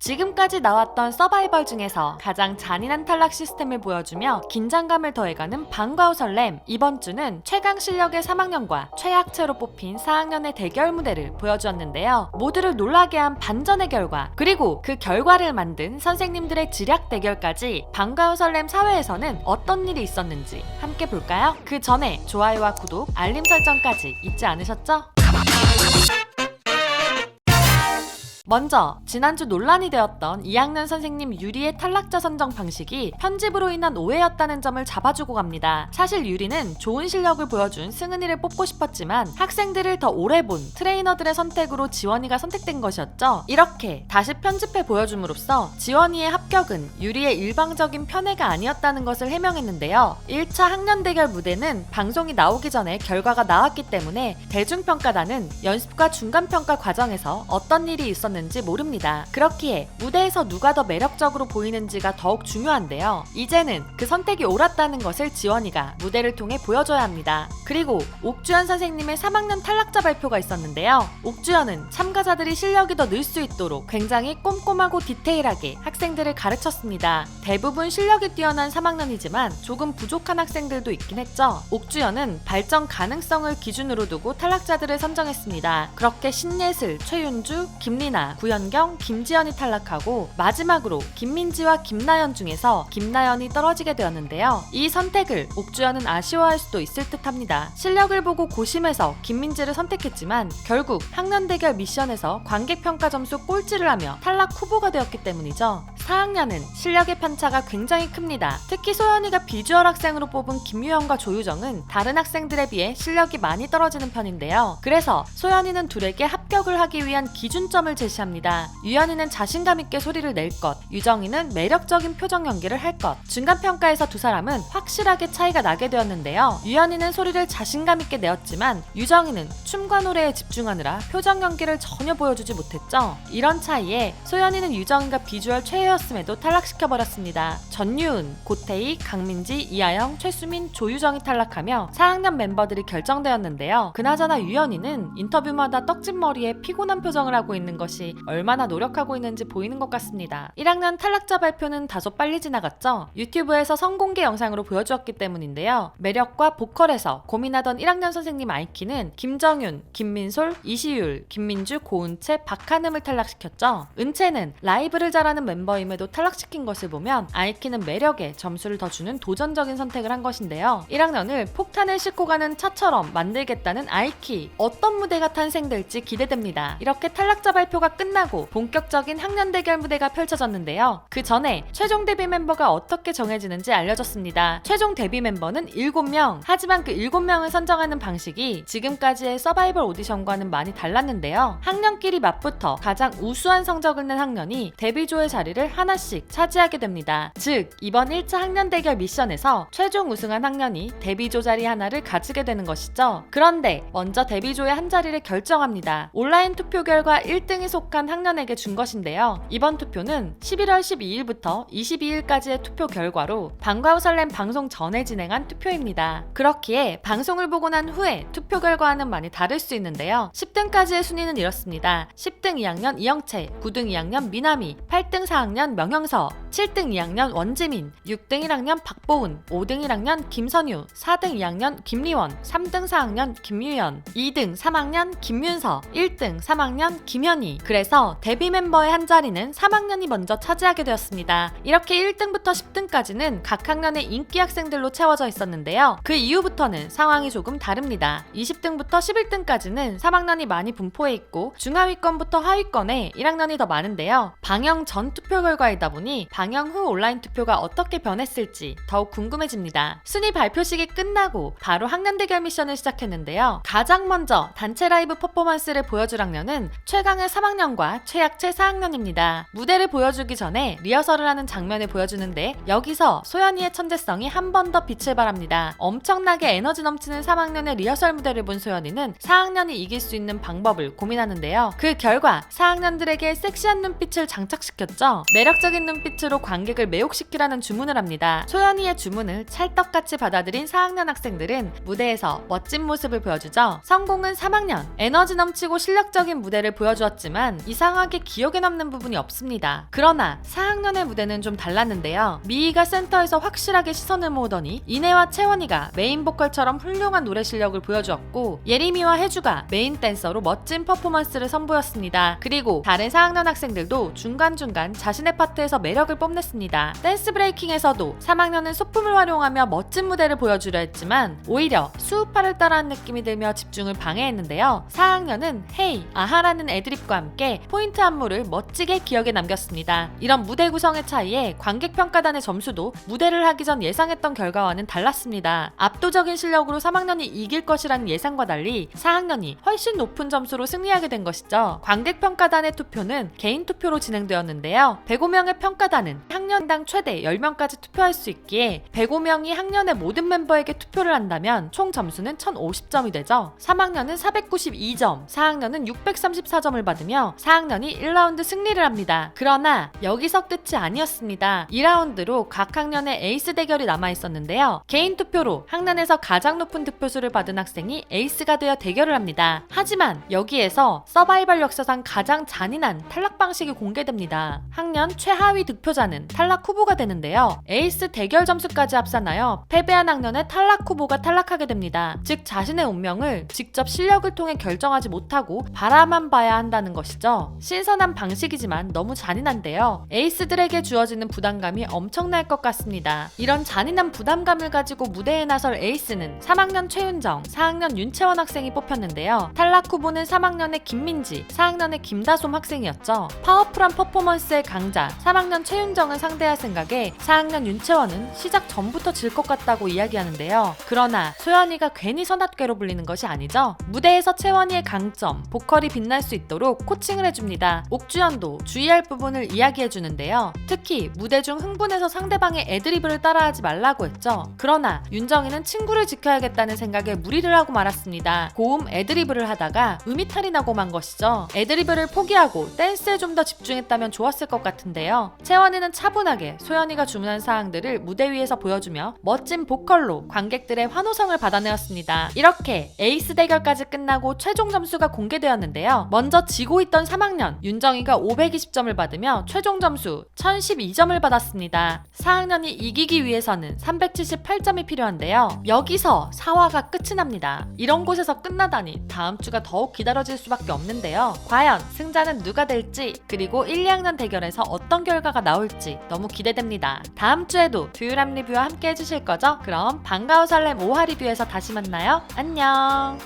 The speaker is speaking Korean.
지금까지 나왔던 서바이벌 중에서 가장 잔인한 탈락 시스템을 보여주며 긴장감을 더해가는 방과후 설렘. 이번 주는 최강 실력의 3학년과 최약체로 뽑힌 4학년의 대결 무대를 보여주었는데요. 모두를 놀라게 한 반전의 결과, 그리고 그 결과를 만든 선생님들의 지략 대결까지 방과후 설렘 4회에서는 어떤 일이 있었는지 함께 볼까요? 그 전에 좋아요와 구독, 알림 설정까지 잊지 않으셨죠? 먼저 지난주 논란이 되었던 2학년 선생님 유리의 탈락자 선정 방식이 편집으로 인한 오해였다는 점을 잡아주고 갑니다. 사실 유리는 좋은 실력을 보여준 승은이를 뽑고 싶었지만 학생들을 더 오래 본 트레이너들의 선택으로 지원이가 선택된 것이었죠. 이렇게 다시 편집해 보여줌으로써 지원이의 합격은 유리의 일방적인 편애가 아니었다는 것을 해명했는데요. 1차 학년 대결 무대는 방송이 나오기 전에 결과가 나왔기 때문에 대중평가단은 연습과 중간평가 과정에서 어떤 일이 있었는지 모릅니다. 그렇기에 무대에서 누가 더 매력적으로 보이는지가 더욱 중요한데요. 이제는 그 선택이 옳았다는 것을 지원이가 무대를 통해 보여줘야 합니다. 그리고 옥주현 선생님의 3학년 탈락자 발표가 있었는데요. 옥주현은 참가자들이 실력이 더 늘 수 있도록 굉장히 꼼꼼하고 디테일하게 학생들을 가르쳤습니다. 대부분 실력이 뛰어난 3학년이지만 조금 부족한 학생들도 있긴 했죠. 옥주현은 발전 가능성을 기준으로 두고 탈락자들을 선정했습니다. 그렇게 신예슬, 최윤주, 김리나, 구현경, 김지연이 탈락하고 마지막으로 김민지와 김나연 중에서 김나연이 떨어지게 되었는데요. 이 선택을 옥주현은 아쉬워할 수도 있을 듯합니다. 실력을 보고 고심해서 김민지를 선택했지만 결국 학년 대결 미션에서 관객평가 점수 꼴찌를 하며 탈락 후보가 되었기 때문이죠. 4학년은 실력의 편차가 굉장히 큽니다. 특히 소연이가 비주얼 학생으로 뽑은 김유영과 조유정은 다른 학생들에 비해 실력이 많이 떨어지는 편인데요. 그래서 소연이는 둘에게 합격을 하기 위한 기준점을 제시합니다. 유연이는 자신감 있게 소리를 낼 것, 유정이는 매력적인 표정 연기를 할 것. 중간평가에서 두 사람은 확실하게 차이가 나게 되었는데요. 유연이는 소리를 자신감 있게 내었지만 유정이는 춤과 노래에 집중하느라 표정 연기를 전혀 보여주지 못했죠. 이런 차이에 소연이는 유정이가 비주얼 최애였음에도 탈락시켜버렸습니다. 전유은, 고태희, 강민지, 이하영, 최수민, 조유정이 탈락하며 4학년 멤버들이 결정되었는데요. 그나저나 유연이는 인터뷰마다 떡진 머리에 피곤한 표정을 하고 있는 것이 얼마나 노력하고 있는지 보이는 것 같습니다. 1학년 탈락자 발표는 다소 빨리 지나갔죠. 유튜브에서 선공개 영상으로 보여주었기 때문인데요. 매력과 보컬에서 고민하던 1학년 선생님 아이키는 김정윤, 김민솔, 이시율, 김민주, 고은채, 박한음을 탈락시켰죠. 은채는 라이브를 잘하는 멤버임에도 탈락시킨 것을 보면 아이키는 매력에 점수를 더 주는 도전적인 선택을 한 것인데요. 1학년을 폭탄을 싣고 가는 차처럼 만들겠다는 아이키. 어떤 무대가 탄생될지 기대됩니다. 이렇게 탈락자 발표가 끝나고 본격적인 학년 대결 무대가 펼쳐졌는데요. 그 전에 최종 데뷔 멤버가 어떻게 정해지는지 알려졌습니다. 최종 데뷔 멤버는 7명. 하지만 그 7명을 선정하는 방식이 지금까지의 서바이벌 오디션과는 많이 달랐는데요. 학년끼리 맞붙어 가장 우수한 성적을 낸 학년이 데뷔조의 자리를 하나씩 차지하게 됩니다. 즉 이번 1차 학년 대결 미션에서 최종 우승한 학년이 데뷔조 자리 하나를 가지게 되는 것이죠. 그런데 먼저 데뷔조의 한 자리를 결정합니다. 온라인 투표 결과 1등이 속한 학년에게 준 것인데요. 이번 투표는 11월 12일부터 22일까지의 투표 결과로 방과후 설렘 방송 전에 진행한 투표입니다. 그렇기에 방송을 보고 난 후에 투표 결과와는 많이 다를 수 있는데요. 10등까지의 순위는 이렇습니다. 10등 2학년 이영채, 9등 2학년 미나미, 8등 4학년 명형서, 7등 2학년 원지민, 6등 1학년 박보은, 5등 1학년 김선유, 4등 2학년 김리원, 3등 4학년 김유연, 2등 3학년 김윤서, 1등 3학년 김현희. 그래서 데뷔 멤버의 한 자리는 3학년이 먼저 차지하게 되었습니다. 이렇게 1등부터 10등까지는 각 학년의 인기 학생들로 채워져 있었는데요. 그 이후부터는 상황이 조금 다릅니다. 20등부터 11등까지는 3학년이 많이 분포해 있고 중하위권부터 하위권에 1학년이 더 많은데요. 방영 전 투표 결과이다 보니 방영 후 온라인 투표가 어떻게 변했을지 더욱 궁금해집니다. 순위 발표식이 끝나고 바로 학년 대결 미션을 시작했는데요. 가장 먼저 단체 라이브 퍼포먼스를 보여줄 학년은 최강의 3학년과 최약체 4학년입니다. 무대를 보여주기 전에 리허설을 하는 장면을 보여주는데 여기서 소연이의 천재성이 한 번 더 빛을 발합니다. 엄청나게 에너지 넘치는 3학년의 리허설 무대를 본 소연이는 4학년이 이길 수 있는 방법을 고민하는데요. 그 결과 4학년들에게 섹시한 눈빛을 장착시켰죠. 매력적인 눈빛으로 관객을 매혹시키라는 주문을 합니다. 소연이의 주문을 찰떡같이 받아들인 4학년 학생들은 무대에서 멋진 모습을 보여주죠. 성공은 3학년. 에너지 넘치고 실력적인 무대를 보여주었지만 이상하게 기억에 남는 부분이 없습니다. 그러나 4학년의 무대는 좀 달랐는데요. 미희가 센터에서 확실하게 시선을 모으더니 이내와 채원이가 메인 보컬처럼 훌륭한 노래 실력을 보여주었고, 예림이와 혜주가 메인 댄서로 멋진 퍼포먼스를 선보였습니다. 그리고 다른 4학년 학생들도 중간중간 자신의 파트에서 매력을 뽐냈습니다. 댄스 브레이킹에서도 3학년은 소품을 활용하며 멋진 무대를 보여주려 했지만 오히려 수우파를 따라한 느낌이 들며 집중을 방해했는데요. 4학년은 헤이, 아하라는 애드립과 함께 포인트 안무를 멋지게 기억에 남겼습니다. 이런 무대 구성의 차이에 관객평가단의 점수도 무대를 하기 전 예상했던 결과와는 달랐습니다. 압도적인 실력으로 3학년이 이길 것이라는 예상과 달리 4학년이 훨씬 높은 점수로 승리하게 된 것이죠. 관객평가단의 투표는 개인 투표로 진행되었는데요. 105명의 평가단은 학년당 최대 10명까지 투표할 수 있기에 105명이 학년의 모든 멤버에게 투표를 한다면 총 점수는 1050점이 되죠. 3학년은 492점, 4학년은 634점을 받으며 4학년이 1라운드 승리를 합니다. 그러나 여기서 끝이 아니었습니다. 2라운드로 각 학년의 에이스 대결이 남아있었는데요. 개인 투표로 학년에서 가장 높은 득표수를 받은 학생이 에이스가 되어 대결을 합니다. 하지만 여기에서 서바이벌 역사상 가장 잔인한 탈락 방식이 공개됩니다. 학년 최하위 득표자는 탈락 후보가 되는데요. 에이스 대결 점수까지 합산하여 패배한 학년의 탈락 후보가 탈락하게 됩니다. 즉 자신의 운명을 직접 실력을 통해 결정하지 못하고 바라만 봐야 한다는 것이죠. 신선한 방식이지만 너무 잔인한데요. 에이스들에게 주어지는 부담감이 엄청날 것 같습니다. 이런 잔인한 부담감을 가지고 무대에 나설 에이스는 3학년 최윤정, 4학년 윤채원 학생이 뽑혔는데요. 탈락 후보는 3학년의 김민지, 4학년의 김다솜 학생이었죠. 파워풀한 퍼포먼스의 강자 3학년 최윤정을 상대할 생각에 4학년 윤채원은 시작 전부터 질 것 같다고 이야기하는데요. 그러나 소연이가 괜히 선악괴로 불리는 것이 아니죠. 무대에서 채원이의 강점, 보컬이 빛날 수 있도록 코칭을 해줍니다. 옥주연도 주의할 부분을 이야기해주는데요. 특히 무대 중 흥분해서 상대방의 애드리브를 따라하지 말라고 했죠. 그러나 윤정이는 친구를 지켜야겠다는 생각에 무리를 하고 말았습니다. 고음 애드리브를 하다가 음이탈이 나고 만 것이죠. 애드리브를 포기하고 댄스에 좀 더 집중했다면 좋았을 것 같은데요. 채원이는 차분하게 소연이가 주문한 사항들을 무대 위에서 보여주며 멋진 보컬로 관객들의 환호성을 받아내었습니다. 이렇게 에이스 대결까지 끝나고 최종 점수가 공개되었는데요. 먼저 지고 있던 3학년 윤정이가 520점을 받으며 최종 점수 1012점을 받았습니다. 4학년이 이기기 위해서는 378점이 필요한데요. 여기서 사화가 끝이 납니다. 이런 곳에서 끝나다니 다음 주가 더욱 기다려질 수밖에 없는데요. 과연 승자는 누가 될지, 그리고 1, 2학년 대결에서 어떤 결과가 나올지 너무 기대됩니다. 다음 주에도 듀유람 리뷰와 함께 해주실 거죠? 그럼 반가워 설렘 5화 리뷰에서 다시 만나요. 안녕.